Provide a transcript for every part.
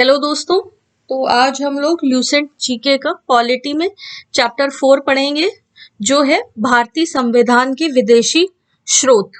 Hello दोस्तों। तो आज हम लोग ल्यूसेंट जीके का पॉलिटी में चैप्टर 4 पढ़ेंगे, जो है भारतीय संविधान के विदेशी स्रोत।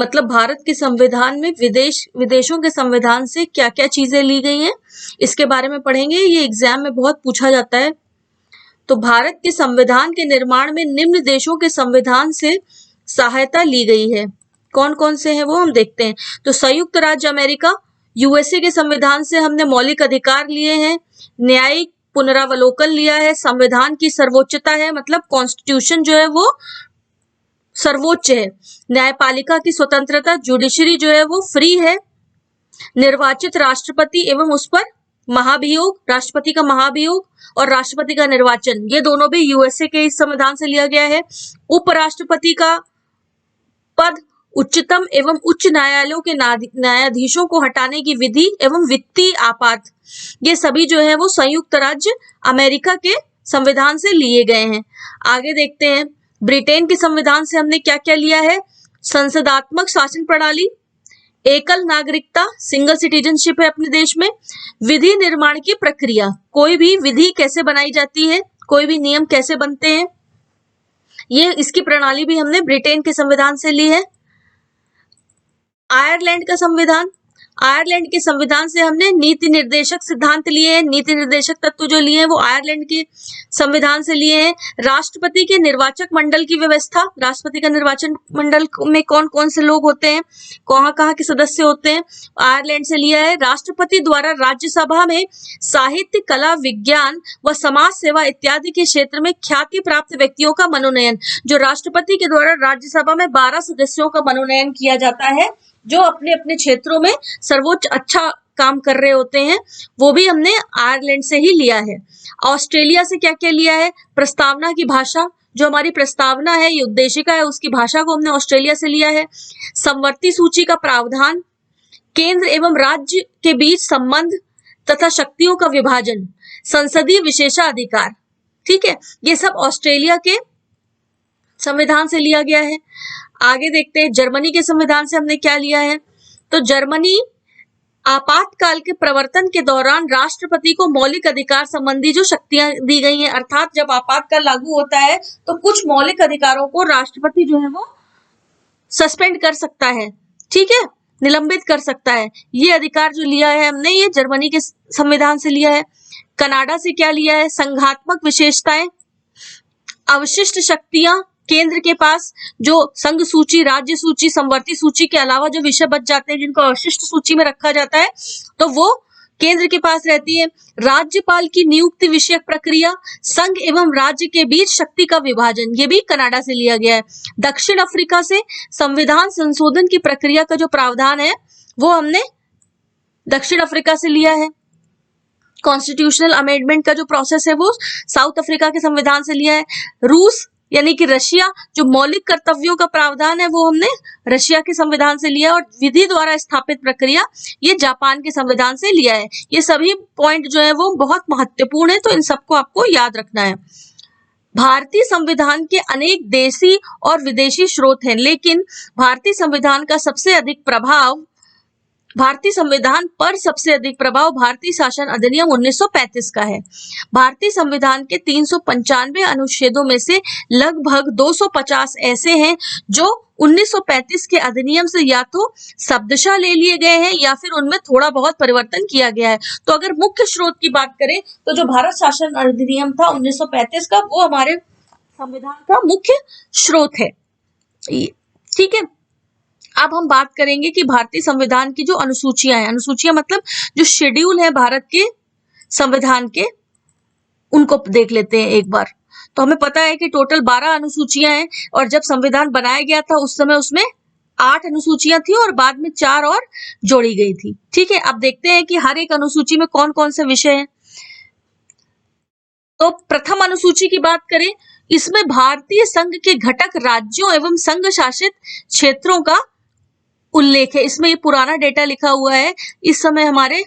मतलब भारत के संविधान में विदेशों के संविधान से क्या क्या चीजें ली गई हैं, इसके बारे में पढ़ेंगे। ये एग्जाम में बहुत पूछा जाता है। तो भारत के संविधान के निर्माण में निम्न देशों के संविधान से सहायता ली गई है। कौन कौन से हैं वो हम देखते हैं। तो संयुक्त राज्य अमेरिका, यूएसए के संविधान से हमने मौलिक अधिकार लिए हैं, न्यायिक पुनरावलोकन लिया है, संविधान की सर्वोच्चता है, मतलब कॉन्स्टिट्यूशन जो है वो सर्वोच्च है, न्यायपालिका की स्वतंत्रता, जुडिशरी जो है वो फ्री है, निर्वाचित राष्ट्रपति एवं उस पर महाभियोग, राष्ट्रपति का महाभियोग और राष्ट्रपति का निर्वाचन, ये दोनों भी यूएसए के इस संविधान से लिया गया है। उपराष्ट्रपति का पद उच्चतम एवं उच्च न्यायालयों के न्यायाधीशों को हटाने की विधि एवं वित्तीय आपात, ये सभी जो है वो संयुक्त राज्य अमेरिका के संविधान से लिए गए हैं। आगे देखते हैं, ब्रिटेन के संविधान से हमने क्या क्या लिया है। संसदात्मक शासन प्रणाली, एकल नागरिकता, सिंगल सिटीजनशिप है अपने देश में, विधि निर्माण की प्रक्रिया, कोई भी विधि कैसे बनाई जाती है, कोई भी नियम कैसे बनते हैं, ये इसकी प्रणाली भी हमने ब्रिटेन के संविधान से ली है। आयरलैंड का संविधान, आयरलैंड के संविधान से हमने नीति निर्देशक सिद्धांत लिए हैं, नीति निर्देशक तत्व जो लिए हैं वो आयरलैंड के संविधान से लिए हैं। राष्ट्रपति के निर्वाचक मंडल की व्यवस्था, राष्ट्रपति का निर्वाचन मंडल में कौन कौन से लोग होते हैं, कहाँ कहाँ के सदस्य होते हैं, आयरलैंड से लिया है। राष्ट्रपति द्वारा राज्यसभा में साहित्य, कला, विज्ञान व समाज सेवा इत्यादि के क्षेत्र में ख्याति प्राप्त व्यक्तियों का मनोनयन, जो राष्ट्रपति के द्वारा राज्यसभा में 12 सदस्यों का मनोनयन किया जाता है, जो अपने अपने क्षेत्रों में सर्वोच्च अच्छा काम कर रहे होते हैं, वो भी हमने आयरलैंड से ही लिया है। ऑस्ट्रेलिया से क्या क्या लिया है, प्रस्तावना की भाषा, जो हमारी प्रस्तावना है, ये उद्देशिका है, उसकी भाषा को हमने ऑस्ट्रेलिया से लिया है। समवर्ती सूची का प्रावधान, केंद्र एवं राज्य के बीच संबंध तथा शक्तियों का विभाजन, संसदीय विशेषाधिकार, ठीक है, ये सब ऑस्ट्रेलिया के संविधान से लिया गया है। आगे देखते हैं, जर्मनी के संविधान से हमने क्या लिया है। तो जर्मनी आपातकाल के प्रवर्तन के दौरान राष्ट्रपति को मौलिक अधिकार संबंधी जो शक्तियां दी गई हैं, अर्थात जब आपातकाल लागू होता है तो कुछ मौलिक अधिकारों को राष्ट्रपति जो है वो सस्पेंड कर सकता है, ठीक है, निलंबित कर सकता है। ये अधिकार जो लिया है हमने, ये जर्मनी के संविधान से लिया है। कनाडा से क्या लिया है, संघात्मक विशेषताएं, अवशिष्ट शक्तियां केंद्र के पास, जो संघ सूची, राज्य सूची, समवर्ती सूची के अलावा जो विषय बच जाते हैं जिनको अवशिष्ट सूची में रखा जाता है, तो वो केंद्र के पास रहती है। राज्यपाल की नियुक्ति विषयक प्रक्रिया, संघ एवं राज्य के बीच शक्ति का विभाजन, ये भी कनाडा से लिया गया है। दक्षिण अफ्रीका से संविधान संशोधन की प्रक्रिया का जो प्रावधान है वो हमने दक्षिण अफ्रीका से लिया है। कॉन्स्टिट्यूशनल अमेंडमेंट का जो प्रोसेस है वो साउथ अफ्रीका के संविधान से लिया है। रूस यानी कि रशिया, जो मौलिक कर्तव्यों का प्रावधान है वो हमने रशिया के संविधान से लिया है। और विधि द्वारा स्थापित प्रक्रिया, ये जापान के संविधान से लिया है। ये सभी पॉइंट जो है वो बहुत महत्वपूर्ण है, तो इन सबको आपको याद रखना है। भारतीय संविधान के अनेक देशी और विदेशी स्रोत हैं, लेकिन भारतीय संविधान पर सबसे अधिक प्रभाव भारतीय शासन अधिनियम 1935 का है। भारतीय संविधान के 395 अनुच्छेदों में से लगभग 250 ऐसे हैं जो 1935 के अधिनियम से या तो शब्दशः ले लिए गए हैं या फिर उनमें थोड़ा बहुत परिवर्तन किया गया है। तो अगर मुख्य स्रोत की बात करें तो जो भारत शासन अधिनियम था 1935 का, वो हमारे संविधान का मुख्य स्रोत है, ठीक है। अब हम बात करेंगे कि भारतीय संविधान की जो अनुसूचियां हैं, अनुसूचियां मतलब जो शेड्यूल है भारत के संविधान के, उनको देख लेते हैं एक बार। तो हमें पता है कि टोटल 12 अनुसूचियां हैं, और जब संविधान बनाया गया था उस समय उसमें 8 अनुसूचियां थी और बाद में 4 और जोड़ी गई थी, ठीक है। अब देखते हैं कि हर एक अनुसूची में कौन कौन से विषय हैं। तो प्रथम अनुसूची की बात करें, इसमें भारतीय संघ के घटक राज्यों एवं संघ शासित क्षेत्रों का उल्लेख है। इसमें ये पुराना डेटा लिखा हुआ है। इस समय हमारे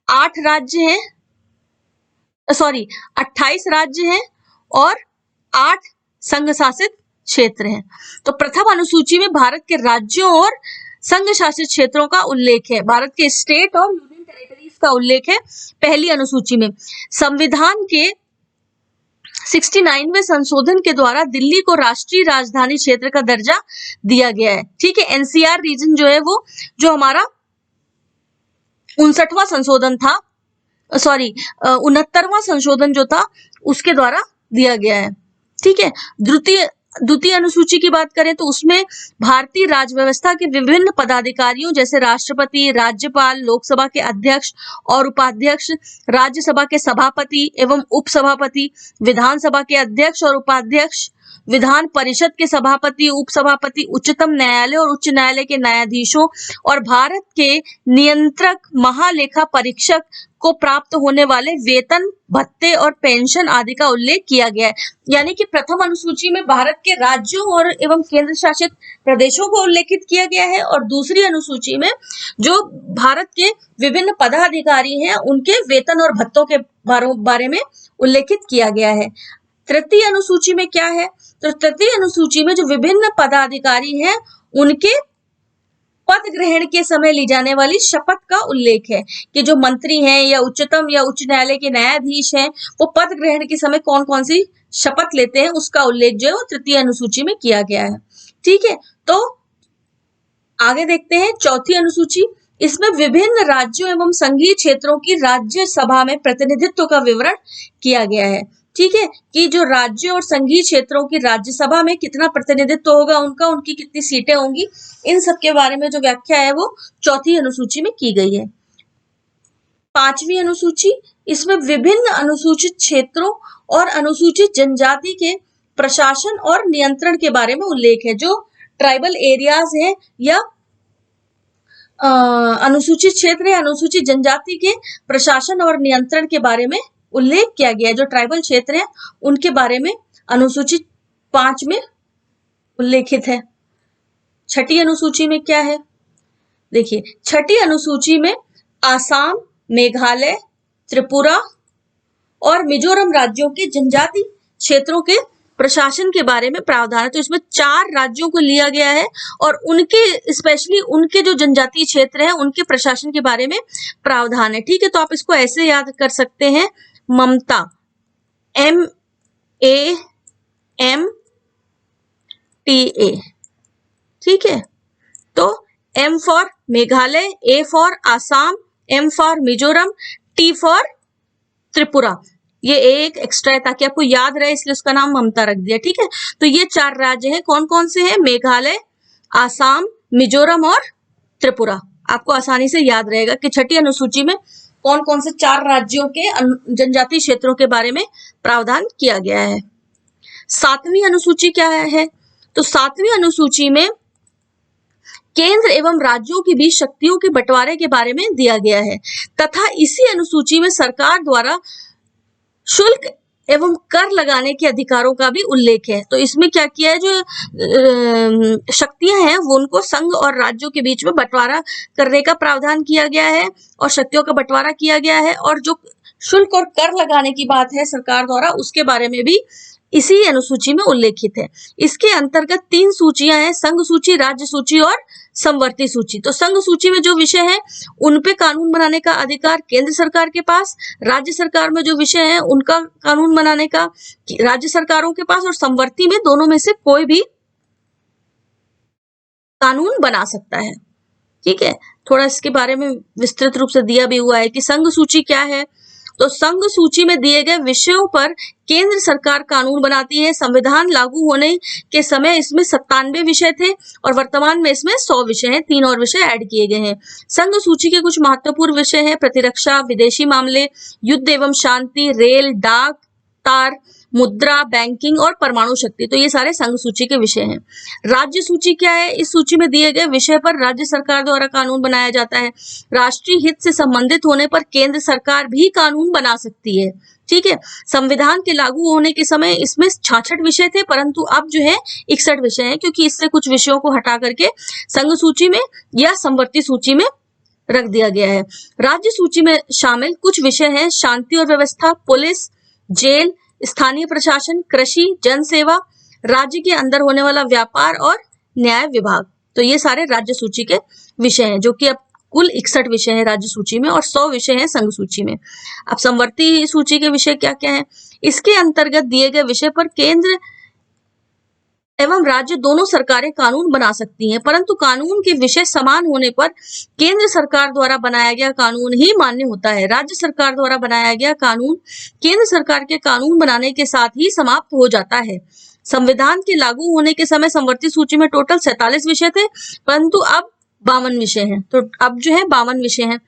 28 राज्य हैं और 8 संघ शासित क्षेत्र हैं। तो प्रथम अनुसूची में भारत के राज्यों और संघ शासित क्षेत्रों का उल्लेख है। भारत के स्टेट और यूनियन टेरिटरीज इसका उल्लेख है पहली अनुसूची में। संविधान के 69वें संशोधन के द्वारा दिल्ली को राष्ट्रीय राजधानी क्षेत्र का दर्जा दिया गया है। ठीक है, एनसीआर रीजन जो है वो जो हमारा 59वां संशोधन था, 69वां संशोधन जो था उसके द्वारा दिया गया है। ठीक है, द्वितीय अनुसूची की बात करें तो उसमें भारतीय राज व्यवस्था के विभिन्न पदाधिकारियों जैसे राष्ट्रपति, राज्यपाल, लोकसभा के अध्यक्ष और उपाध्यक्ष, राज्यसभा के सभापति एवं उपसभापति, विधानसभा के अध्यक्ष और उपाध्यक्ष, विधान परिषद के सभापति, उपसभापति, उच्चतम न्यायालय और उच्च न्यायालय के न्यायाधीशों और भारत के नियंत्रक महालेखा परीक्षक को प्राप्त होने वाले वेतन, भत्ते और पेंशन आदि का उल्लेख किया गया है। यानी कि प्रथम अनुसूची में भारत के राज्यों और एवं केंद्र शासित प्रदेशों को उल्लेखित किया गया है और दूसरी अनुसूची में जो भारत के विभिन्न पदाधिकारी हैं उनके वेतन और भत्तों के बारे में उल्लेखित किया गया है। तृतीय अनुसूची में क्या है? तो तृतीय अनुसूची में जो विभिन्न पदाधिकारी हैं उनके पद ग्रहण के समय ली जाने वाली शपथ का उल्लेख है कि जो मंत्री हैं या उच्चतम या उच्च न्यायालय के न्यायाधीश हैं वो पद ग्रहण के समय कौन कौन सी शपथ लेते हैं उसका उल्लेख जो है वो तृतीय अनुसूची में किया गया है। ठीक है, तो आगे देखते हैं चौथी अनुसूची। इसमें विभिन्न राज्यों एवं संघीय क्षेत्रों की राज्यसभा में प्रतिनिधित्व का विवरण किया गया है। ठीक है, कि जो राज्य और संघीय क्षेत्रों की राज्यसभा में कितना प्रतिनिधित्व होगा उनका, उनकी कितनी सीटें होंगी, इन सब के बारे में जो व्याख्या है वो चौथी अनुसूची में की गई है। पांचवी अनुसूची, इसमें विभिन्न अनुसूचित क्षेत्रों और अनुसूचित जनजाति के प्रशासन और नियंत्रण के बारे में उल्लेख है। जो ट्राइबल एरियाज है या अनुसूचित क्षेत्र या अनुसूचित जनजाति के प्रशासन और नियंत्रण के बारे में उल्लेख किया गया है। जो ट्राइबल क्षेत्र है उनके बारे में अनुसूचित 5 में उल्लेखित है। छठी अनुसूची में क्या है? देखिए, छठी अनुसूची में आसाम, मेघालय, त्रिपुरा और मिजोरम राज्यों के जनजाति क्षेत्रों के प्रशासन के बारे में प्रावधान है। तो इसमें 4 राज्यों को लिया गया है और उनके स्पेशली उनके जो जनजातीय क्षेत्र है उनके प्रशासन के बारे में प्रावधान है। ठीक है, तो आप इसको ऐसे याद कर सकते हैं, ममता, MAMTA। ठीक है, तो M for Meghalaya, A for Assam, M for Mizoram, T for Tripura. ये एक एक्स्ट्रा है ताकि आपको याद रहे, इसलिए उसका नाम ममता रख दिया। ठीक है, तो ये 4 राज्य हैं। कौन कौन से हैं? मेघालय, आसाम, मिजोरम और त्रिपुरा। आपको आसानी से याद रहेगा कि छठी अनुसूची में कौन कौन से 4 राज्यों के जनजातीय क्षेत्रों के बारे में प्रावधान किया गया है। 7वीं अनुसूची क्या है? तो 7वीं अनुसूची में केंद्र एवं राज्यों के बीच शक्तियों के बंटवारे के बारे में दिया गया है तथा इसी अनुसूची में सरकार द्वारा शुल्क एवं कर लगाने के अधिकारों का भी उल्लेख है। तो इसमें क्या किया है, जो शक्तियां हैं वो उनको संघ और राज्यों के बीच में बंटवारा करने का प्रावधान किया गया है और शक्तियों का बंटवारा किया गया है। और जो शुल्क और कर लगाने की बात है सरकार द्वारा, उसके बारे में भी इसी अनुसूची में उल्लेखित है। इसके अंतर्गत 3 सूचियां हैं, संघ सूची, राज्य सूची और समवर्ती सूची। तो संघ सूची में जो विषय है उन पे कानून बनाने का अधिकार केंद्र सरकार के पास, राज्य सरकार में जो विषय है उनका कानून बनाने का राज्य सरकारों के पास, और समवर्ती में दोनों में से कोई भी कानून बना सकता है। ठीक है, थोड़ा इसके बारे में विस्तृत रूप से दिया भी हुआ है कि संघ सूची क्या है। तो संघ सूची में दिए गए विषयों पर केंद्र सरकार कानून बनाती है। संविधान लागू होने के समय इसमें 97 विषय थे और वर्तमान में इसमें 100 विषय हैं, 3 और विषय ऐड किए गए हैं। संघ सूची के कुछ महत्वपूर्ण विषय हैं: प्रतिरक्षा, विदेशी मामले, युद्ध एवं शांति, रेल, डाक, तार, मुद्रा, बैंकिंग और परमाणु शक्ति। तो ये सारे संघ सूची के विषय हैं। राज्य सूची क्या है? इस सूची में दिए गए विषय पर राज्य सरकार द्वारा कानून बनाया जाता है। राष्ट्रीय हित से संबंधित होने पर केंद्र सरकार भी कानून बना सकती है। ठीक है, संविधान के लागू होने के समय इसमें 66 विषय थे, परंतु अब जो है 61 विषय हैं, क्योंकि इससे कुछ विषयों को हटा करके संघ सूची में या समवर्ती सूची में रख दिया गया है। राज्य सूची में शामिल कुछ विषय हैं: शांति और व्यवस्था, पुलिस, जेल, स्थानीय प्रशासन, कृषि, जन सेवा, राज्य के अंदर होने वाला व्यापार और न्याय विभाग। तो ये सारे राज्य सूची के विषय हैं जो कि अब कुल 61 विषय हैं राज्य सूची में और 100 विषय हैं संघ सूची में। अब समवर्ती सूची के विषय क्या क्या है? इसके अंतर्गत दिए गए विषय पर केंद्र एवं राज्य दोनों सरकारें कानून बना सकती हैं, परंतु कानून के विषय समान होने पर केंद्र सरकार द्वारा बनाया गया कानून ही मान्य होता है। राज्य सरकार द्वारा बनाया गया कानून केंद्र सरकार के कानून बनाने के साथ ही समाप्त हो जाता है। संविधान के लागू होने के समय समवर्ती सूची में टोटल 47 विषय थे, परंतु अब 52 विषय हैं। तो अब जो है 52 विषय हैं।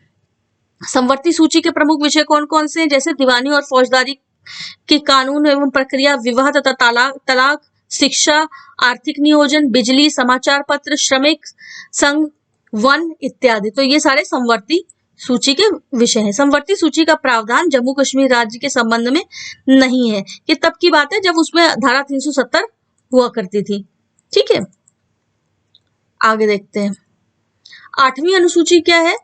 समवर्ती सूची के प्रमुख विषय कौन कौन से हैं? जैसे दीवानी और फौजदारी के कानून एवं प्रक्रिया, विवाह तथा तलाक, शिक्षा, आर्थिक नियोजन, बिजली, समाचार पत्र, श्रमिक संघ, वन इत्यादि। तो ये सारे समवर्ती सूची के विषय हैं। समवर्ती सूची का प्रावधान जम्मू कश्मीर राज्य के संबंध में नहीं है। ये तब की बात है जब उसमें धारा 370 हुआ करती थी। ठीक है, आगे देखते हैं। 8वीं अनुसूची क्या है?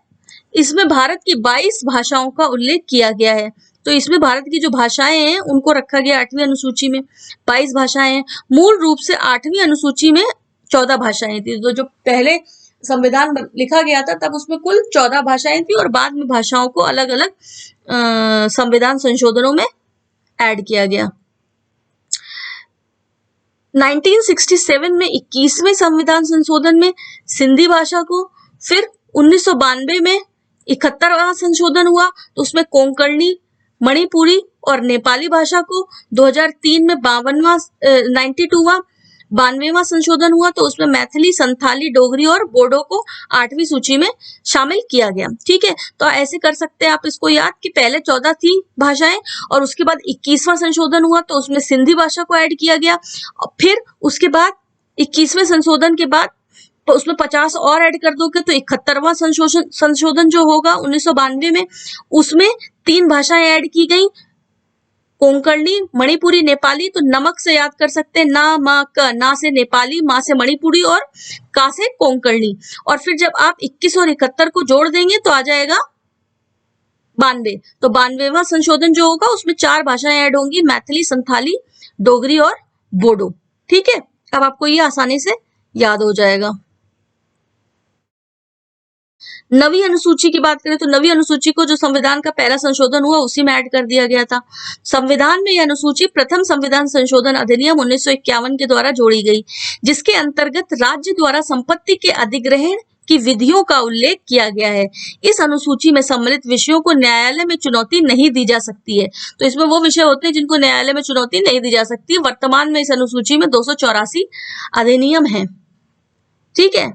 इसमें भारत की 22 भाषाओं का उल्लेख किया गया है। तो इसमें भारत की जो भाषाएं हैं उनको रखा गया 8वीं अनुसूची में। 22 भाषाएं हैं। मूल रूप से 8वीं अनुसूची में 14 भाषाएं थी। तो जो पहले संविधान लिखा गया था तब उसमें कुल 14 भाषाएं थी और बाद में भाषाओं को अलग अलग संविधान संशोधनों में ऐड किया गया। 1967 में 21वें संविधान संशोधन में सिंधी भाषा को, फिर 1992 में 71वां संशोधन हुआ तो उसमें कोंकणी, मणिपुरी और नेपाली भाषा को, 2003 में 92वां संशोधन हुआ तो उसमें मैथिली, संथाली, डोगरी और बोडो को 8वीं सूची में शामिल किया गया। ठीक है, तो ऐसे कर सकते हैं आप इसको याद कि पहले 14 थी भाषाएं और उसके बाद 21वां संशोधन हुआ तो उसमें सिंधी भाषा को ऐड किया गया और फिर उसके बाद 21वें संशोधन के बाद तो उसमें 50 और ऐड कर दोगे तो 71वां संशोधन जो होगा 1992 में, उसमें 3 भाषाएं ऐड की गई, कोंकणी, मणिपुरी, नेपाली। तो नमक से याद कर सकते हैं, ना, मा, क, ना से नेपाली, मा से मणिपुरी और का से कोंकणी। और फिर जब आप 21 और 71 को जोड़ देंगे तो आ जाएगा 92। तो 92वां संशोधन जो होगा उसमें 4 भाषाएं ऐड होंगी, मैथिली, संथाली, डोगरी और बोडो। ठीक है, अब आपको ये आसानी से याद हो जाएगा। नवी अनुसूची की बात करें तो नवी अनुसूची को जो संविधान का पहला संशोधन हुआ उसी में ऐड कर दिया गया था। संविधान में यह अनुसूची प्रथम संविधान संशोधन अधिनियम 1951 के द्वारा जोड़ी गई, जिसके अंतर्गत राज्य द्वारा संपत्ति के अधिग्रहण की विधियों का उल्लेख किया गया है। इस अनुसूची में सम्मिलित विषयों को न्यायालय में चुनौती नहीं दी जा सकती है। तो इसमें वो विषय होते हैं जिनको न्यायालय में चुनौती नहीं दी जा सकती। वर्तमान में इस अनुसूची में 284 अधिनियम है। ठीक है,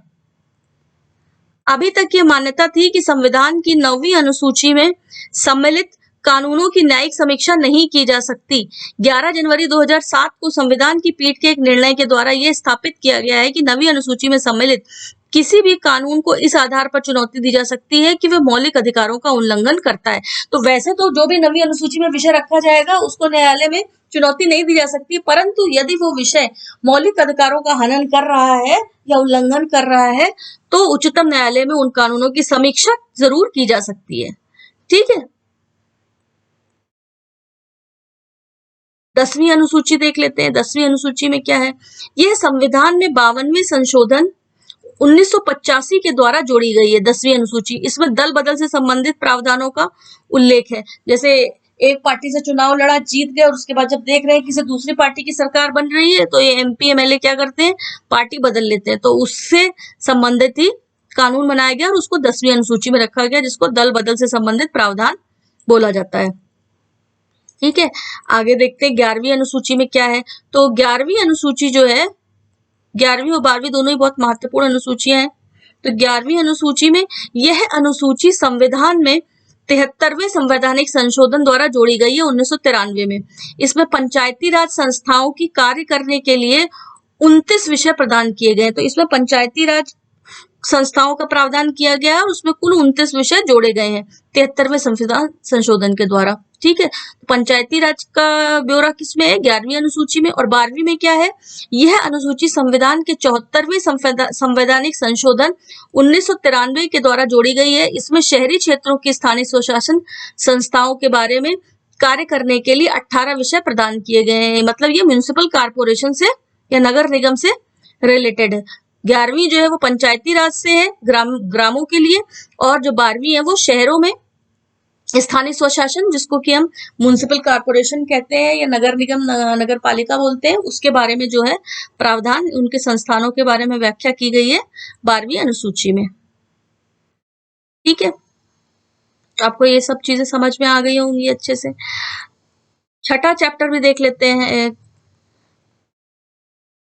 अभी तक ये मान्यता थी कि संविधान की 9वीं अनुसूची में सम्मिलित कानूनों की न्यायिक समीक्षा नहीं की जा सकती। 11 जनवरी 2007 को संविधान की पीठ के एक निर्णय के द्वारा यह स्थापित किया गया है कि 9वीं अनुसूची में सम्मिलित किसी भी कानून को इस आधार पर चुनौती दी जा सकती है कि वह मौलिक अधिकारों का उल्लंघन करता है। तो वैसे तो जो भी 9वीं अनुसूची में विषय रखा जाएगा उसको न्यायालय में चुनौती नहीं दी जा सकती, परंतु यदि वो विषय मौलिक अधिकारों का हनन कर रहा है या उल्लंघन कर रहा है तो उच्चतम न्यायालय में उन कानूनों की समीक्षा जरूर की जा सकती है। ठीक है, 10वीं अनुसूची देख लेते हैं। 10वीं अनुसूची में क्या है? यह संविधान में 52वें संशोधन 1985 के द्वारा जोड़ी गई है। 10वीं अनुसूची, इसमें दल बदल से संबंधित प्रावधानों का उल्लेख है। जैसे एक पार्टी से चुनाव लड़ा, जीत गए और उसके बाद जब देख रहे हैं किसी दूसरी पार्टी की सरकार बन रही है तो ये एमपी एमएलए क्या करते हैं, पार्टी बदल लेते हैं। तो उससे संबंधित ही कानून बनाया गया और उसको 10वीं अनुसूची में रखा गया, जिसको दल बदल से संबंधित प्रावधान बोला जाता है। ठीक है, आगे देखते हैं 11वीं अनुसूची में क्या है। तो 11वीं अनुसूची जो है, 11वीं और 12वीं दोनों ही बहुत महत्वपूर्ण अनुसूचियां हैं। तो 11वीं अनुसूची में यह अनुसूची संविधान में 73वें संवैधानिक संशोधन द्वारा जोड़ी गई है 1993 में। इसमें पंचायती राज संस्थाओं की कार्य करने के लिए 29 विषय प्रदान किए गए। तो इसमें पंचायती राज संस्थाओं का प्रावधान किया गया और उसमें कुल 29 विषय जोड़े गए हैं 73वें संविधान संशोधन के द्वारा। ठीक है, पंचायती राज का ब्यौरा किसमें है? 11वीं अनुसूची में। और 12वीं में क्या है? यह अनुसूची संविधान के 74वें संवैधानिक संशोधन 1993 के द्वारा जोड़ी गई है। इसमें शहरी क्षेत्रों की स्थानीय स्वशासन संस्थाओं के बारे में कार्य करने के लिए 18 विषय प्रदान किए गए हैं। मतलब ये म्युनिसिपल कारपोरेशन से या नगर निगम से रिलेटेड है। 11वीं जो है वो पंचायती राज से है ग्रामों के लिए, और जो 12वीं है वो शहरों में स्थानीय स्वशासन, जिसको कि हम म्युनिसिपल कॉर्पोरेशन कहते हैं या नगर निगम नगर पालिका बोलते हैं, उसके बारे में जो है प्रावधान, उनके संस्थानों के बारे में व्याख्या की गई है 12वीं अनुसूची में। ठीक है, आपको ये सब चीजें समझ में आ गई होंगी अच्छे से। छठा चैप्टर भी देख लेते हैं।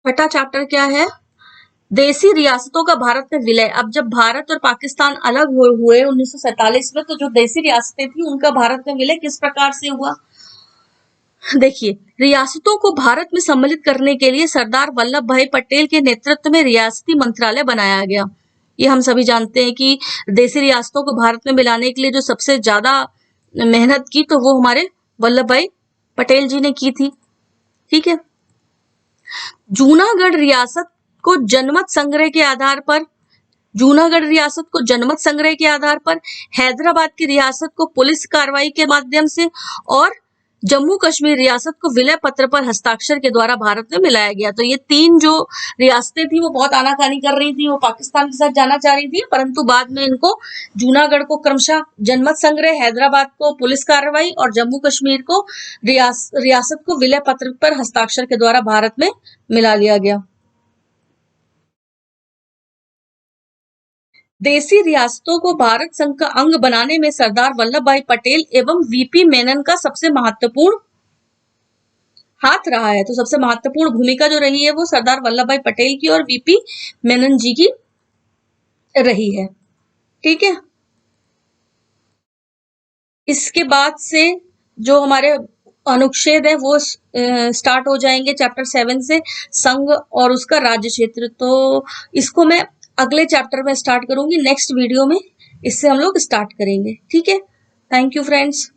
छठा चैप्टर क्या है? देसी रियासतों का भारत में विलय। अब जब भारत और पाकिस्तान अलग हुए 1947 में, तो जो देसी रियासतें थी उनका भारत में विलय किस प्रकार से हुआ? देखिए, रियासतों को भारत में सम्मिलित करने के लिए सरदार वल्लभ भाई पटेल के नेतृत्व में रियासती मंत्रालय बनाया गया। ये हम सभी जानते हैं कि देसी रियासतों को भारत में मिलाने के लिए जो सबसे ज्यादा मेहनत की, तो वो हमारे वल्लभ भाई पटेल जी ने की थी। ठीक है, जूनागढ़ रियासत को जनमत संग्रह के आधार पर, जूनागढ़ रियासत को जनमत संग्रह के आधार पर, हैदराबाद की रियासत को पुलिस कार्रवाई के माध्यम से, और जम्मू कश्मीर रियासत को विलय पत्र पर हस्ताक्षर के द्वारा भारत में मिलाया गया। तो ये तीन जो रियासतें थी वो बहुत आनाकानी कर रही थी, वो पाकिस्तान के साथ जाना चाह रही थी, परंतु बाद में इनको जूनागढ़ को क्रमशः जनमत संग्रह, हैदराबाद को पुलिस कार्रवाई और जम्मू कश्मीर को रियासत को विलय पत्र पर हस्ताक्षर के द्वारा भारत में मिला लिया गया। देसी रियासतों को भारत संघ का अंग बनाने में सरदार वल्लभ भाई पटेल एवं वीपी मेनन का सबसे महत्वपूर्ण हाथ रहा है। तो सबसे महत्वपूर्ण भूमिका जो रही है वो सरदार वल्लभ भाई पटेल की और वीपी मेनन जी की रही है। ठीक है, इसके बाद से जो हमारे अनुच्छेद है वो स्टार्ट हो जाएंगे चैप्टर 7 से, संघ और उसका राज्य क्षेत्र। तो इसको मैं अगले चैप्टर में स्टार्ट करूंगी, नेक्स्ट वीडियो में इससे हम लोग स्टार्ट करेंगे। ठीक है, थैंक यू फ्रेंड्स।